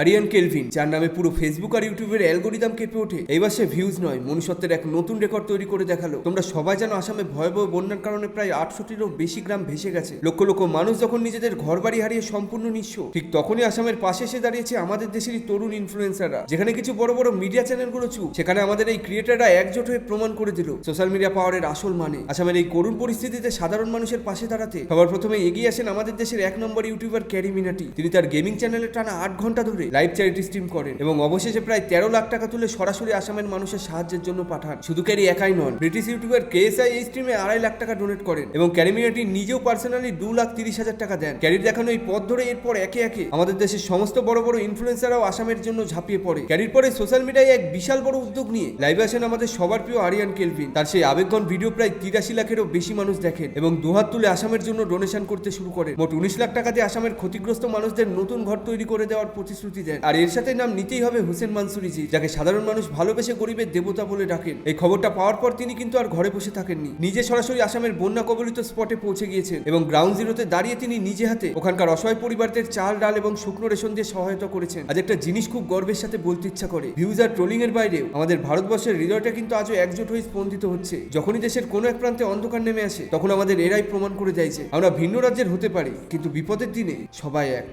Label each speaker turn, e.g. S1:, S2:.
S1: Aryan kelvin, যার নামে পুরো ফেসবুক আর ইউটিউবের অ্যালগোরিদম কেঁপে ওঠে, এবার সে ভিউজ নয়, মনুষ্যত্বের এক নতুন রেকর্ড তৈরি করে দেখালো। তোমরা সবাই জানো, আসামে ভয়াবহ বন্যার কারণে প্রায় 800টিরও বেশি গ্রাম ভেসে গেছে। লক্ষ লক্ষ মানুষ যখন নিজেদের ঘরবাড়ি হারিয়ে সম্পূর্ণ নিঃস্ব, ঠিক তখনই আসামের পাশে এসে দাঁড়িয়েছে আমাদের দেশেরই তরুণ ইনফ্লুয়েন্সাররা। যেখানে কিছু বড় বড় মিডিয়া চ্যানেলগুলো চুপ, সেখানে আমাদের এই ক্রিয়েটাররা একজোট হয়ে প্রমাণ করে দিল সোশ্যাল মিডিয়া পাওয়ারের আসল মানে। আসামের এই করুণ পরিস্থিতিতে সাধারণ মানুষের পাশে দাঁড়াতে সবার প্রথমে এগিয়ে আসেন আমাদের দেশের 1 নম্বর ইউটিউবার ক্যারি মিনাটি। তিনি তার গেমিং চ্যানেলে টানা 8 ঘন্টা ধরে লাইভ চ্যারিটি স্ট্রিম করেন এবং অবশেষে প্রায় 13 লাখ টাকা তুলে সরাসরি আসামের মানুষের সাহায্যের জন্য পাঠান। শুধু ক্যারি একাই নন, ব্রিটিশ ইউটিউবার কেএসআই এই স্ট্রিমে 2.5 লাখ টাকা ডোনেট করেন এবং ক্যারি মিনাটি নিজেও পার্সোনালি 2,30,000 টাকা দেন। ক্যারির দেখানো এই পথ ধরে এরপর একে একে আমাদের দেশের সমস্ত বড় বড় ইনফ্লুয়েন্সাররাও আসামের জন্য ঝাঁপিয়ে পড়ে। ক্যারির পরে সোশ্যাল মিডিয়ায় এক বিশাল বড় উদ্যোগ নিয়ে লাইভে আসেন আমাদের সবার প্রিয় আরিয়ান কেলভিন। তার সেই আবেগঘন ভিডিও প্রায় 83 লাখেরও বেশি মানুষ দেখেন এবং দুহাত তুলে আসামের জন্য ডোনেশন করতে শুরু করেন। মোট 19 লাখ টাকা দিয়ে আসামের ক্ষতিগ্রস্ত মানুষদের নতুন ঘর তৈরি করে দেওয়ার প্রতিশ্রুতি দেন। আর এর সাথে নাম নিতেই হবে হুসেন মানসুরি জি, যাকে সাধারণ মানুষ ভালোবেসে গরিবের দেবতা বলে ডাকেন। এই খবরটা পাওয়ার পর তিনি কিন্তু আর ঘরে বসে থাকেননি, নিজে সরাসরি আসামের বন্যা কবলিত স্পটে পৌঁছে গিয়েছেন এবং গ্রাউন্ড জিরোতে দাঁড়িয়ে তিনি নিজে হাতে ওখানকার অসহায় পরিবারদের চাল, ডাল এবং শুকনো রেশন দিয়ে সহায়তা করেছেন। আজ একটা জিনিস খুব গর্বের সাথে বলতে ইচ্ছা করে, ভিউজ আর ট্রোলিং এর বাইরেও আমাদের ভারতবর্ষের হৃদয়টা কিন্তু আজও একজোট হয়ে স্পন্দিত হচ্ছে। যখনই দেশের কোনো এক প্রান্তে অন্ধকার নেমে আসে, তখন আমাদের এরাই প্রমাণ করে দেয় যে আমরা ভিন্ন রাজ্যের হতে পারি, কিন্তু বিপদের দিনে সবাই এক।